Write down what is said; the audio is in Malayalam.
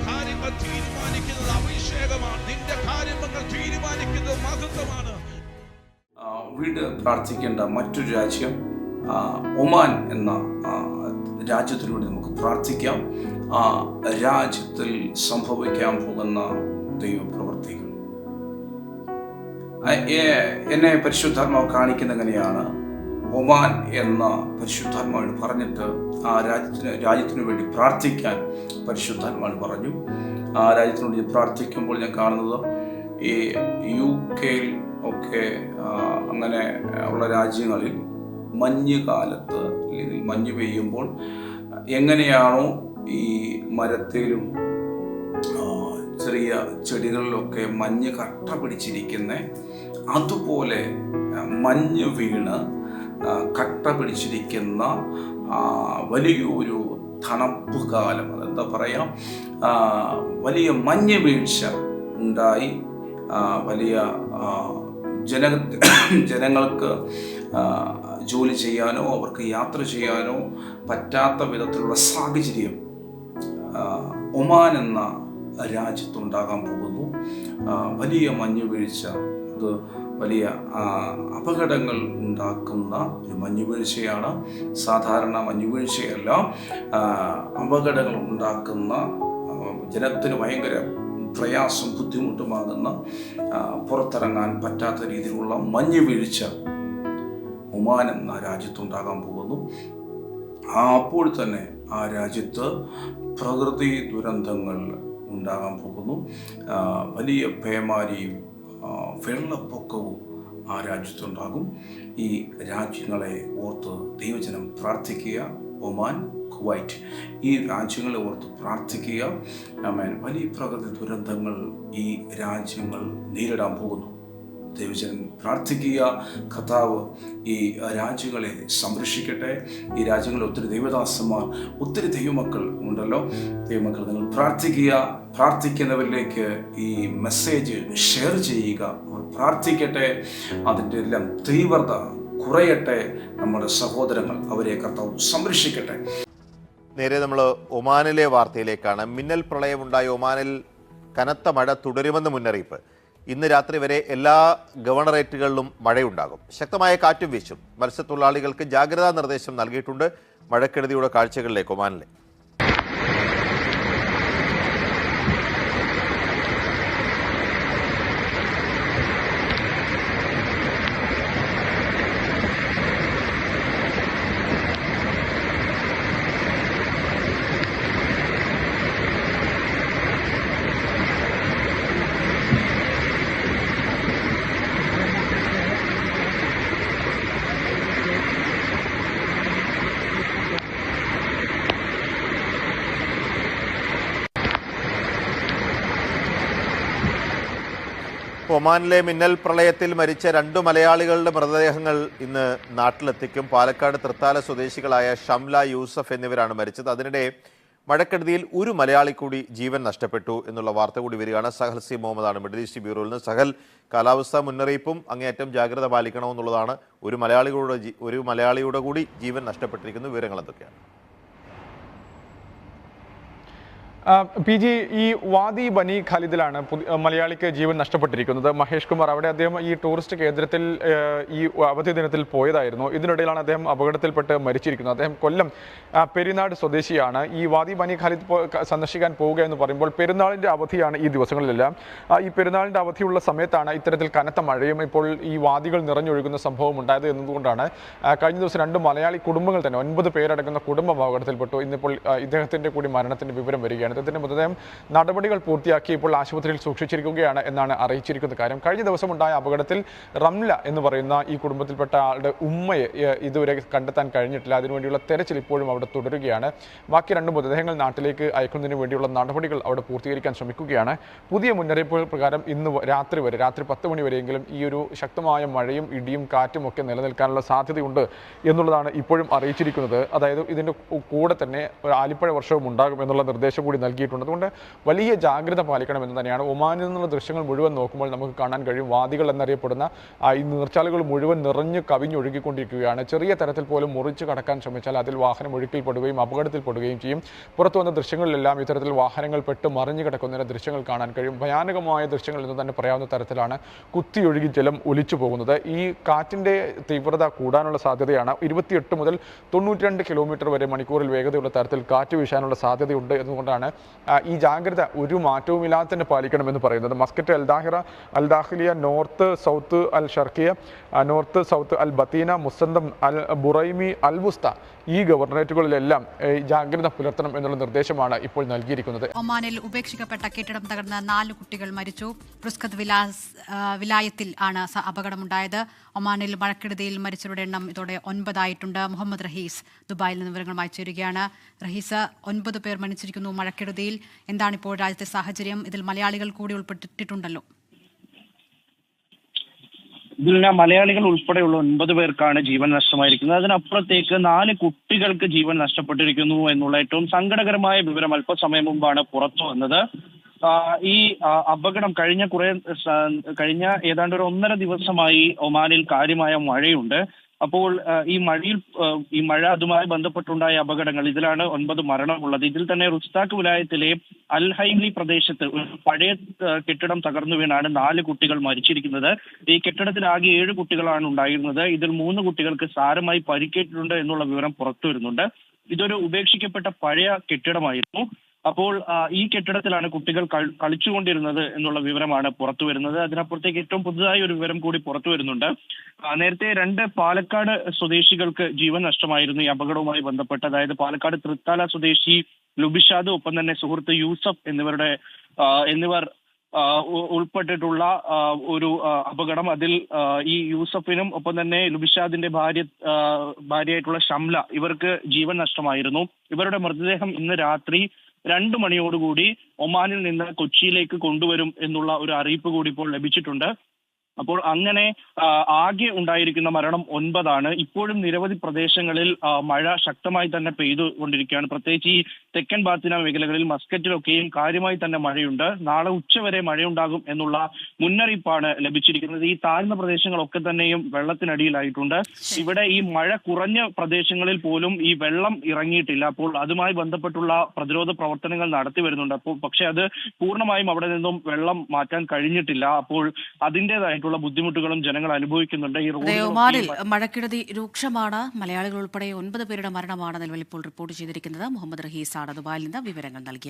കാര്യങ്ങൾ തീരുമാനിക്കുന്നത് അഭിഷേകമാണ്. നിന്റെ കാര്യങ്ങൾ തീരുമാനിക്കുന്നത് മഹത്വമാണ്. വീണ്ടും പ്രാർത്ഥിക്കേണ്ട മറ്റൊരു രാജ്യം ഒമാൻ എന്ന രാജ്യത്തിലൂടെ നമുക്ക് പ്രാർത്ഥിക്കാം. രാജ്യത്തിൽ സംഭവിക്കാൻ പോകുന്ന ദൈവപ്രവൃത്തികൾ എന്നെ പരിശുദ്ധാത്മാവ് കാണിക്കുന്ന എങ്ങനെയാണ്. ഒമാൻ എന്ന പരിശുദ്ധാത്മാവിന് പറഞ്ഞിട്ട് ആ രാജ്യത്തിന് വേണ്ടി പ്രാർത്ഥിക്കാൻ പരിശുദ്ധാത്മാവ് പറഞ്ഞു. ആ രാജ്യത്തിന് വേണ്ടി പ്രാർത്ഥിക്കുമ്പോൾ ഞാൻ കാണുന്നത് ഈ UK ഒക്കെ അങ്ങനെ ഉള്ള രാജ്യങ്ങളിൽ മഞ്ഞുകാലത്ത് അല്ലെങ്കിൽ മഞ്ഞ് പെയ്യുമ്പോൾ എങ്ങനെയാണോ ഈ മരത്തിലും ചെറിയ ചെടികളിലൊക്കെ മഞ്ഞ് കട്ട പിടിച്ചിരിക്കുന്നത്, അതുപോലെ മഞ്ഞ് വീണ് കട്ട പിടിച്ചിരിക്കുന്ന വലിയൊരു തണുപ്പ് കാലം, അതെന്താ പറയാം, വലിയ മഞ്ഞ് വീഴ്ച ഉണ്ടായി. വലിയ ജനങ്ങൾക്ക് ജോലി ചെയ്യാനോ അവർക്ക് യാത്ര ചെയ്യാനോ പറ്റാത്ത വിധത്തിലുള്ള സാഹചര്യം ഒമാൻ എന്ന രാജ്യത്തുണ്ടാകാൻ പോകുന്നു. വലിയ മഞ്ഞുവീഴ്ച, അത് വലിയ അപകടങ്ങൾ ഉണ്ടാക്കുന്ന ഒരു മഞ്ഞുവീഴ്ചയാണ്. സാധാരണ മഞ്ഞുവീഴ്ചയല്ല, അപകടങ്ങൾ ഉണ്ടാക്കുന്ന, ജനത്തിന് ഭയങ്കര പ്രയാസം ബുദ്ധിമുട്ടുമാകുന്ന, പുറത്തിറങ്ങാൻ പറ്റാത്ത രീതിയിലുള്ള മഞ്ഞുവീഴ്ച ഒമാൻ എന്ന രാജ്യത്തുണ്ടാകാൻ പോകുന്നു. അപ്പോൾ തന്നെ ആ രാജ്യത്ത് പ്രകൃതി ദുരന്തങ്ങൾ ഉണ്ടാകാൻ പോകുന്നു. വലിയ പേമാരിയും വെള്ളപ്പൊക്കവും ആ രാജ്യത്തുണ്ടാകും. ഈ രാജ്യങ്ങളെ ഓർത്ത് ദൈവജനം പ്രാർത്ഥിക്കുക. ഒമാൻ, കുവൈറ്റ്, ഈ രാജ്യങ്ങളെ ഓർത്ത് പ്രാർത്ഥിക്കുക. വലിയ പ്രകൃതി ദുരന്തങ്ങൾ ഈ രാജ്യങ്ങൾ നേരിടാൻ പോകുന്നു. ദൈവജനം പ്രാർത്ഥിക്കുക. കർത്താവ് ഈ രാജ്യങ്ങളെ സംരക്ഷിക്കട്ടെ. ഈ രാജ്യങ്ങളിൽ ഒത്തിരി ദൈവദാസന്മാർ, ഒത്തിരി ദൈവമക്കൾ ഉണ്ടല്ലോ. ദൈവമക്കൾ, നിങ്ങൾ പ്രാർത്ഥിക്കുക. പ്രാർത്ഥിക്കുന്നവരിലേക്ക് ഈ മെസ്സേജ് ഷെയർ ചെയ്യുക. അവർ പ്രാർത്ഥിക്കട്ടെ. അതിൻ്റെ എല്ലാം തീവ്രത കുറയട്ടെ. നമ്മുടെ സഹോദരങ്ങൾ, അവരെ കർത്താവ് സംരക്ഷിക്കട്ടെ. നേരെ നമ്മൾ ഒമാനിലെ വാർത്തയിലേക്കാണ്. മിന്നൽ പ്രളയമുണ്ടായ ഒമാനിൽ കനത്ത മഴ തുടരുമെന്ന് മുന്നറിയിപ്പ്. ഇന്ന് രാത്രി വരെ എല്ലാ ഗവർണറേറ്റുകളിലും മഴയുണ്ടാകും. ശക്തമായ കാറ്റും വീശും. മത്സ്യത്തൊഴിലാളികൾക്ക് ജാഗ്രതാ നിർദ്ദേശം നൽകിയിട്ടുണ്ട്. മഴക്കെടുതിയുടെ കാഴ്ചകളിലേക്ക് ഒമാനിലെ. ഒമാനിലെ മിന്നൽ പ്രളയത്തിൽ മരിച്ച 2 മലയാളികളുടെ മൃതദേഹങ്ങൾ ഇന്ന് നാട്ടിലെത്തിക്കും. പാലക്കാട് തൃത്താല സ്വദേശികളായ ഷംല, യൂസഫ് എന്നിവരാണ് മരിച്ചത്. അതിനിടെ മഴക്കെടുതിയിൽ ഒരു മലയാളി കൂടി ജീവൻ നഷ്ടപ്പെട്ടു എന്നുള്ള വാർത്ത കൂടി വരികയാണ്. സഹൽ സി മുഹമ്മദാണ് മിഡിൽ ഈസ്റ്റ് ബ്യൂറോയിൽ നിന്ന്. സഹൽ, കാലാവസ്ഥാ മുന്നറിയിപ്പും അങ്ങേയറ്റം ജാഗ്രത പാലിക്കണമെന്നുള്ളതാണ്. ഒരു മലയാളിയുടെ കൂടി ജീവൻ നഷ്ടപ്പെട്ടിരിക്കുന്നു. വിവരങ്ങൾ എന്തൊക്കെയാണ്? PG, ഈ വാദി ബനി ഖാലിദിലാണ് മലയാളിക്ക് ജീവൻ നഷ്ടപ്പെട്ടിരിക്കുന്നത്. മഹേഷ് കുമാർ, അവിടെ അദ്ദേഹം ഈ ടൂറിസ്റ്റ് കേന്ദ്രത്തിൽ ഈ അവധി ദിനത്തിൽ പോയതായിരുന്നു. ഇതിനിടയിലാണ് അദ്ദേഹം അപകടത്തിൽപ്പെട്ട് മരിച്ചിരിക്കുന്നത്. അദ്ദേഹം കൊല്ലം പെരിനാട് സ്വദേശിയാണ്. ഈ വാദി ബനി ഖാലിദ് സന്ദർശിക്കാൻ പോവുക എന്ന് പറയുമ്പോൾ പെരുന്നാളിൻ്റെ അവധിയാണ് ഈ ദിവസങ്ങളിലെല്ലാം. ഈ പെരുന്നാളിൻ്റെ അവധിയുള്ള സമയത്താണ് ഇത്തരത്തിൽ കനത്ത മഴയും ഇപ്പോൾ ഈ വാദികൾ നിറഞ്ഞൊഴുകുന്ന സംഭവം ഉണ്ടായത് എന്നതുകൊണ്ടാണ് കഴിഞ്ഞ ദിവസം 2 മലയാളി കുടുംബങ്ങൾ തന്നെ 9 പേരടങ്ങുന്ന കുടുംബം അപകടത്തിൽപ്പെട്ടു. ഇന്നിപ്പോൾ ഇദ്ദേഹത്തിൻ്റെ കൂടി മരണത്തിൻ്റെ വിവരം വരികയാണ്. അദ്ദേഹത്തിൻ്റെ മൃതദേഹം നടപടികൾ പൂർത്തിയാക്കി ഇപ്പോൾ ആശുപത്രിയിൽ സൂക്ഷിച്ചിരിക്കുകയാണ് എന്നാണ് അറിയിച്ചിരിക്കുന്ന കാര്യം. കഴിഞ്ഞ ദിവസം ഉണ്ടായ അപകടത്തിൽ റംല എന്ന് പറയുന്ന ഈ കുടുംബത്തിൽപ്പെട്ട ആളുടെ ഉമ്മയെ ഇതുവരെ കണ്ടെത്താൻ കഴിഞ്ഞിട്ടില്ല. അതിനുവേണ്ടിയുള്ള തെരച്ചിൽ ഇപ്പോഴും അവിടെ തുടരുകയാണ്. ബാക്കി 2 മൃതദേഹങ്ങൾ നാട്ടിലേക്ക് അയക്കുന്നതിന് വേണ്ടിയുള്ള നടപടികൾ അവിടെ പൂർത്തീകരിക്കാൻ ശ്രമിക്കുകയാണ്. പുതിയ മുന്നറിയിപ്പുകൾ പ്രകാരം ഇന്ന് രാത്രി 10 മണി വരെയെങ്കിലും ഈ ഒരു ശക്തമായ മഴയും ഇടിയും കാറ്റും ഒക്കെ നിലനിൽക്കാനുള്ള സാധ്യതയുണ്ട് എന്നുള്ളതാണ് ഇപ്പോഴും അറിയിച്ചിരിക്കുന്നത്. അതായത് ഇതിൻ്റെ കൂടെ തന്നെ ഒരു ആലിപ്പഴ വർഷവും ഉണ്ടാകും എന്നുള്ള നിർദ്ദേശം കൂടി നൽകിയിട്ടുണ്ട്. അതുകൊണ്ട് വലിയ ജാഗ്രത പാലിക്കണമെന്ന് തന്നെയാണ്. ഒമാനിൽ നിന്നുള്ള ദൃശ്യങ്ങൾ മുഴുവൻ നോക്കുമ്പോൾ നമുക്ക് കാണാൻ കഴിയും. വാദികൾ എന്നറിയപ്പെടുന്ന ഈ നീർച്ചാലുകൾ മുഴുവൻ നിറഞ്ഞ് കവിഞ്ഞൊഴുകിക്കൊണ്ടിരിക്കുകയാണ്. ചെറിയ തരത്തിൽ പോലും മുറിച്ച് കടക്കാൻ ശ്രമിച്ചാൽ അതിൽ വാഹനം ഒഴുക്കിൽപ്പെടുകയും അപകടത്തിൽപ്പെടുകയും ചെയ്യും. പുറത്തു വന്ന ദൃശ്യങ്ങളിലെല്ലാം ഇത്തരത്തിൽ വാഹനങ്ങൾ പെട്ട് മറിഞ്ഞു കിടക്കുന്നതിന് ദൃശ്യങ്ങൾ കാണാൻ കഴിയും. ഭയാനകമായ ദൃശ്യങ്ങൾ എന്ന് തന്നെ പറയാവുന്ന തരത്തിലാണ് കുത്തിയൊഴുകി ജലം ഒലിച്ചു പോകുന്നത്. ഈ കാറ്റിൻ്റെ തീവ്രത കൂടാനുള്ള സാധ്യതയാണ്. 28 മുതൽ 92 കിലോമീറ്റർ വരെ മണിക്കൂറിൽ വേഗതയുള്ള തരത്തിൽ കാറ്റ് വീശാനുള്ള സാധ്യതയുണ്ട് എന്നതുകൊണ്ടാണ് ഈ ജാഗ്രത ഒരു മാറ്റവുമില്ലാതെ തന്നെ പാലിക്കണമെന്ന് പറയുന്നത്. മസ്കറ്റ്, അൽ ദാഖിലിയ, നോർത്ത് സൗത്ത് അൽ ഷർക്കിയ, നോർത്ത് സൗത്ത് അൽ ബത്തീന, മുസന്തം, അൽ ബുറൈമി, അൽ വുസ്ത ഈ ഗവർണറേറ്റുകളിലെല്ലാം ജാഗ്രത പുലർത്തണം എന്നുള്ള നിർദ്ദേശമാണ് ഇപ്പോൾ നൽകിയിരിക്കുന്നത്. ഒമാനിൽ ഉപേക്ഷിക്കപ്പെട്ട കെട്ടിടം തകർന്ന് 4 കുട്ടികൾ മരിച്ചു. റുസ്കത്ത് വിലായത്തിൽ ആണ് അപകടമുണ്ടായത്. ഒമാനിൽ മഴക്കെടുതിയിൽ മരിച്ചവരുടെ എണ്ണം ഇതോടെ 9 ആയിട്ടുണ്ട്. മുഹമ്മദ് റഹീസ് ദുബായിൽ നിന്ന് വിവരങ്ങളുമായി ചേരുകയാണ്. റഹീസ്, 9 പേർ മരിച്ചിരിക്കുന്നു മഴക്കെടുതിയിൽ. എന്താണിപ്പോൾ രാജ്യത്തെ സാഹചര്യം? ഇതിൽ മലയാളികൾ കൂടി ഉൾപ്പെട്ടിട്ടുണ്ടല്ലോ. ഇതിൽ മലയാളികൾ ഉൾപ്പെടെയുള്ള 9 പേർക്കാണ് ജീവൻ നഷ്ടമായിരിക്കുന്നത്. അതിനപ്പുറത്തേക്ക് 4 കുട്ടികൾക്ക് ജീവൻ നഷ്ടപ്പെട്ടിരിക്കുന്നു എന്നുള്ള ഏറ്റവും സങ്കടകരമായ വിവരം അല്പസമയം മുമ്പാണ് പുറത്തു വന്നത്. ഈ അപകടം കഴിഞ്ഞ ഏതാണ്ട് ഒരു 1.5 ദിവസമായി ഒമാനിൽ കാര്യമായ മഴയുണ്ട്. അപ്പോൾ ഈ മഴ അതുമായി ബന്ധപ്പെട്ടുണ്ടായ അപകടങ്ങൾ, ഇതിലാണ് 9 മരണമുള്ളത്. ഇതിൽ തന്നെ റുസ്താഖ് വിലായത്തിലെ അൽ ഹൈംലി പ്രദേശത്ത് ഒരു പഴയ കെട്ടിടം തകർന്നു വീണാണ് 4 കുട്ടികൾ മരിച്ചിരിക്കുന്നത്. ഈ കെട്ടിടത്തിൽ ആകെ 7 കുട്ടികളാണ് ഉണ്ടായിരുന്നത്. ഇതിൽ 3 കുട്ടികൾക്ക് സാരമായി പരിക്കേറ്റിട്ടുണ്ട് എന്നുള്ള വിവരം പുറത്തു വരുന്നുണ്ട്. ഇതൊരു ഉപേക്ഷിക്കപ്പെട്ട പഴയ കെട്ടിടമായിരുന്നു. അപ്പോൾ ഈ കെട്ടിടത്തിലാണ് കുട്ടികൾ കളിച്ചുകൊണ്ടിരുന്നത് എന്നുള്ള വിവരമാണ് പുറത്തു വരുന്നത്. അതിനപ്പുറത്തേക്ക് ഏറ്റവും പുതുതായി ഒരു വിവരം കൂടി പുറത്തു വരുന്നുണ്ട്. നേരത്തെ 2 പാലക്കാട് സ്വദേശികൾക്ക് ജീവൻ നഷ്ടമായിരുന്നു ഈ അപകടവുമായി ബന്ധപ്പെട്ട്. അതായത് പാലക്കാട് തൃത്താല സ്വദേശി ലുബിഷാദ്, ഒപ്പം തന്നെ സുഹൃത്ത് യൂസഫ് എന്നിവർ ഉൾപ്പെട്ടിട്ടുള്ള ഒരു അപകടം. അതിൽ ഈ യൂസഫിനും ഒപ്പം തന്നെ ലുബിഷാദിന്റെ ഭാര്യയായിട്ടുള്ള ഷംല, ഇവർക്ക് ജീവൻ നഷ്ടമായിരുന്നു. ഇവരുടെ മൃതദേഹം ഇന്ന് രാത്രി 2 മണിയോടുകൂടി ഒമാനിൽ നിന്ന് കൊച്ചിയിലേക്ക് കൊണ്ടുവരും എന്നുള്ള ഒരു അറിയിപ്പ് കൂടി ഇപ്പോൾ ലഭിച്ചിട്ടുണ്ട്. അപ്പോൾ അങ്ങനെ ആകെ ഉണ്ടായിരിക്കുന്ന മരണം 9 ആണ്. ഇപ്പോഴും നിരവധി പ്രദേശങ്ങളിൽ മഴ ശക്തമായി തന്നെ പെയ്തുകൊണ്ടിരിക്കുകയാണ്. പ്രത്യേകിച്ച് ഈ തെക്കൻ ബാത്തിന മേഖലകളിൽ, മസ്കറ്റിലൊക്കെയും കാര്യമായി തന്നെ മഴയുണ്ട്. നാളെ ഉച്ചവരെ മഴയുണ്ടാകും എന്നുള്ള മുന്നറിയിപ്പാണ് ലഭിച്ചിരിക്കുന്നത്. ഈ താഴ്ന്ന പ്രദേശങ്ങളൊക്കെ തന്നെയും വെള്ളത്തിനടിയിലായിട്ടുണ്ട്. ഇവിടെ ഈ മഴ കുറഞ്ഞ പ്രദേശങ്ങളിൽ പോലും ഈ വെള്ളം ഇറങ്ങിയിട്ടില്ല. അപ്പോൾ അതുമായി ബന്ധപ്പെട്ടുള്ള പ്രതിരോധ പ്രവർത്തനങ്ങൾ നടത്തി വരുന്നുണ്ട്. പക്ഷെ അത് പൂർണ്ണമായും അവിടെ നിന്നും വെള്ളം മാറ്റാൻ കഴിഞ്ഞിട്ടില്ല. അപ്പോൾ അതിൻ്റെതായിട്ടുള്ള ബുദ്ധിമുട്ടുകളും ജനങ്ങൾ അനുഭവിക്കുന്നുണ്ട്. ഒമാനിൽ മഴക്കെടുതി രൂക്ഷമാണ്. മലയാളികൾ ഉൾപ്പെടെ 9 പേരുടെ മരണമാണ് നിലവിൽ ഇപ്പോൾ റിപ്പോർട്ട് ചെയ്തിരിക്കുന്നത്. മുഹമ്മദ് റഹീസാണ് ദുബായിൽ നിന്ന് വിവരങ്ങൾ നൽകിയത്.